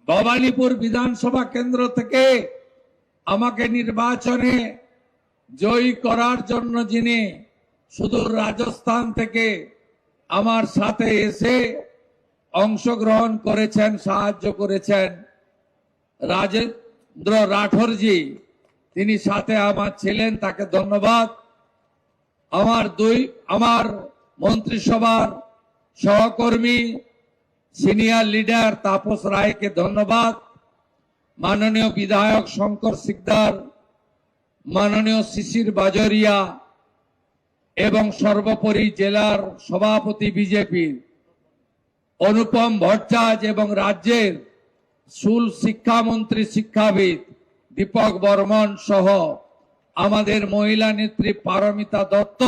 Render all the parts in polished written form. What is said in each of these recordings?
ভবানীপুর বিধানসভা কেন্দ্র থেকে আমাকে নির্বাচনে জয়ী করার জন্য যিনি সুদূর রাজস্থান থেকে আমার সাথে এসে অংশগ্রহণ করেছেন, সাহায্য করেছেন, রাজেন্দ্র রাঠোরজি, তিনি সাথে আমার ছিলেন, তাকে ধন্যবাদ। আমার মন্ত্রিসভার সহকর্মী সিনিয়র লিডার তাপস রায়কে ধন্যবাদ। মাননীয় বিধায়ক শঙ্কর সিকদার, মাননীয় শিশির বাজরিয়া এবং সর্বোপরি জেলার সভাপতি বিজেপির অনুপম ভট্টাচার্য এবং রাজ্যের স্কুল শিক্ষামন্ত্রী শিক্ষাবিদ দীপক বর্মন সহ আমাদের মহিলা নেত্রী পারমিতা দত্ত,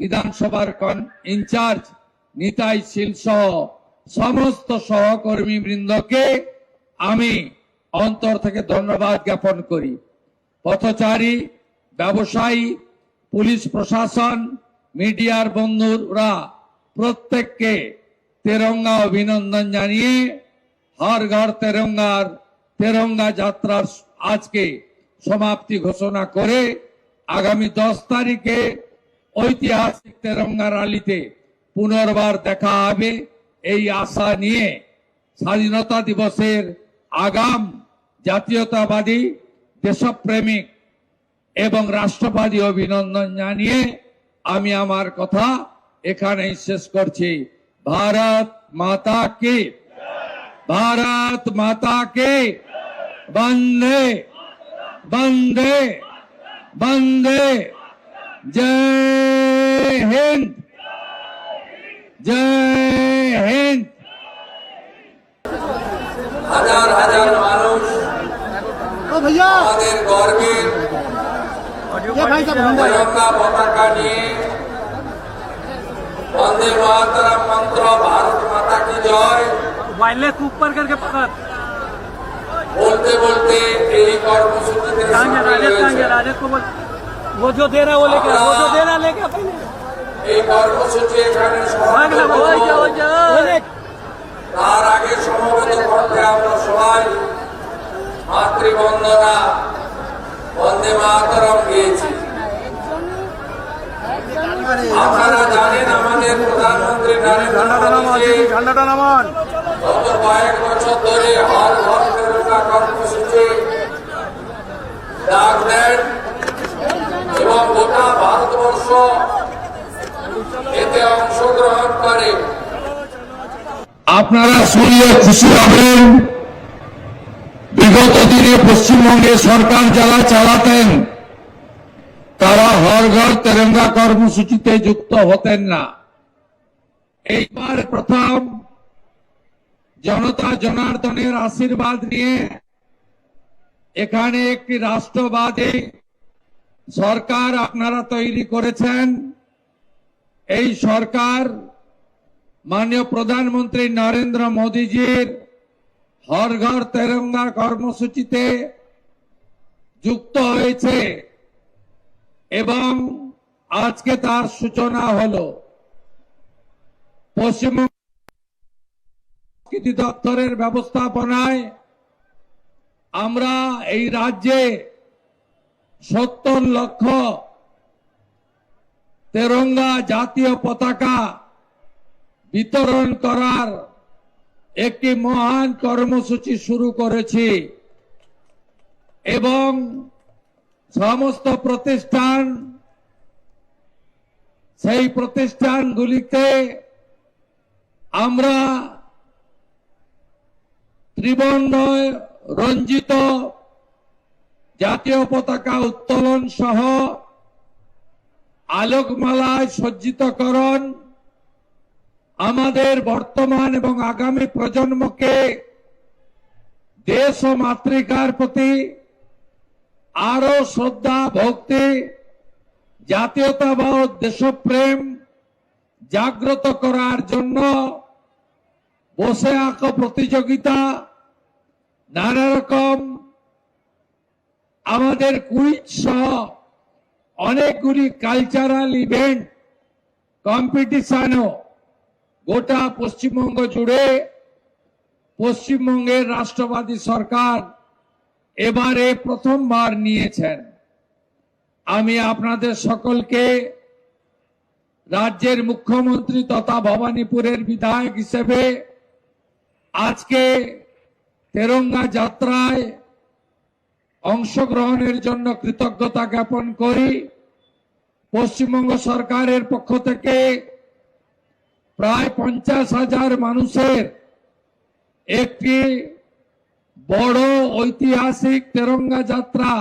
বিধানসভার ইনচার্জ নিতাই শীল সহ সমস্ত সহকর্মী বৃন্দকে আমি অন্তর থেকে ধন্যবাদ জ্ঞাপন করি। পথচারী, ব্যবসায়ী, পুলিশ প্রশাসন, মিডিয়ার বন্ধুরা প্রত্যেককে তেরঙ্গা অভিনন্দন জানিয়ে হর ঘর তেরঙ্গা যাত্রার আজকে সমাপ্তি ঘোষণা করে আগামী 10 তারিখে ঐতিহাসিক তেরঙ্গা র্যালিতে পুনর্বার দেখা হবে এই আশা নিয়ে স্বাধীনতা দিবসের আগাম জাতীয়তাবাদী, দেশপ্রেমিক এবং রাষ্ট্রবাদী অভিনন্দন জানিয়ে আমি আমার কথা এখানেই শেষ করছি। ভারত মাতা কি, ভারত মাতা কি, বন্দে বন্দে বন্দে, জয় হিন্দ, জয় হিন্দ। হাজার হাজার মানুষ আমাদের গর্বের তিরঙ্গা পতাকা নিয়ে বন্দে মাতরম মন্ত্র, ভারত মাতা কি জয় বলতে বলতে এই কর্মসূচিতে এই কর্মসূচি এখানে তার আগে সমবেত কণ্ঠে আমরা সবাই মাতৃবন্দনা বন্দে মাতরম গিয়েছি। আপনারা জানেন আমাদের প্রধানমন্ত্রী নরেন্দ্র মোদী গত কয়েক বছর ধরে হর ঘর তেরঙ্গা কর্মসূচি ডাক দেন এবং গোটা ভারতবর্ষ এতে অংশগ্রহণ করে। আপনারা শুনলে খুশি হবেন, বিগত দিনে পশ্চিমবঙ্গে সরকার যারা চালাতেন তারা হর ঘর তেরঙ্গা কর্মসূচিতে যুক্ত হতেন না। এইবার প্রথম জনতা জনার্দনের আশীর্বাদ নিয়ে এখানে একটি রাষ্ট্রবাদী সরকার আপনারা তৈরি করেছেন। এই সরকার মাননীয় প্রধানমন্ত্রী নরেন্দ্র মোদীজির হর ঘর তেরঙ্গা কর্মসূচিতে যুক্ত হয়েছে এবং আজকে তার সূচনা হলো। পশ্চিমবঙ্গ সংস্কৃতি দপ্তরের ব্যবস্থাপনায় আমরা এই রাজ্যে 70 লক্ষ তেরঙ্গা জাতীয় পতাকা বিতরণ করার একটি মহান কর্মসূচি শুরু করেছি এবং সমস্ত প্রতিষ্ঠান, সেই প্রতিষ্ঠানগুলিতে আমরা ত্রিবর্ণ রঞ্জিত জাতীয় পতাকা উত্তোলন সহ আলোকমালায় সজ্জিতকরণ আমাদের বর্তমান এবং আগামী প্রজন্মকে দেশ ও মাতৃকার প্রতি আরো শ্রদ্ধা, ভক্তি, জাতীয়তাবোধ, দেশপ্রেম জাগ্রত করার জন্য বসে আঁকো প্রতিযোগিতা, নানা রকম আমাদের কুইজ সহ অনেকগুলি কালচারাল ইভেন্ট, কম্পিটিশনও গোটা পশ্চিমবঙ্গ জুড়ে পশ্চিমবঙ্গের রাষ্ট্রবাদী সরকার এবারে প্রথমবার নিয়েছেন। আমি আপনাদের সকলকে রাজ্যের মুখ্যমন্ত্রী তথা ভবানীপুরের বিধায়ক হিসেবে আজকে তেরঙ্গা যাত্রায় অংশগ্রহণের জন্য কৃতজ্ঞতা জ্ঞাপন করি। পশ্চিমবঙ্গ সরকারের পক্ষ থেকে প্রায় 50,000 মানুষের একটি বড় ঐতিহাসিক তেরঙ্গা যাত্রা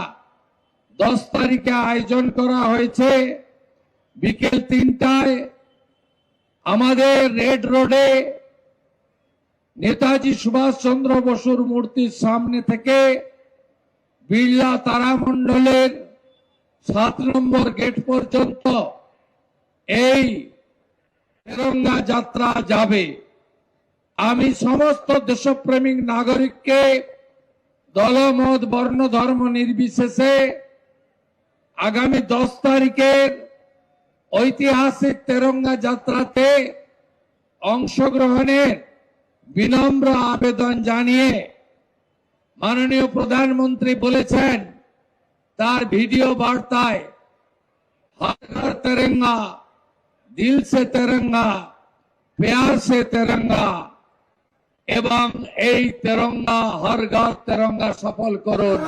10 তারিখে আয়োজন করা হয়েছে। বিকেল 3টায় আমাদের রেড রোডে নেতাজি সুভাষচন্দ্র বসুর মূর্তির সামনে থেকে বিড়লা তারামণ্ডলের 7 নম্বর গেট পর্যন্ত এই তেরঙ্গা যাত্রা যাবে। আমি সমস্ত দেশপ্রেমিক নাগরিককে দলমত বর্ণ ধর্ম নির্বিশেষে আগামী 10 তারিখের ঐতিহাসিক তেরঙ্গা যাত্রাতে অংশগ্রহণের বিনম্র আবেদন জানিয়ে মাননীয় প্রধানমন্ত্রী বলেছেন তার ভিডিও বার্তায়, हर घर तिरंगा, दिल से तिरंगा, प्यार से तिरंगा এবং এই তেরঙ্গা হর ঘর তেরঙ্গা সফল করুন।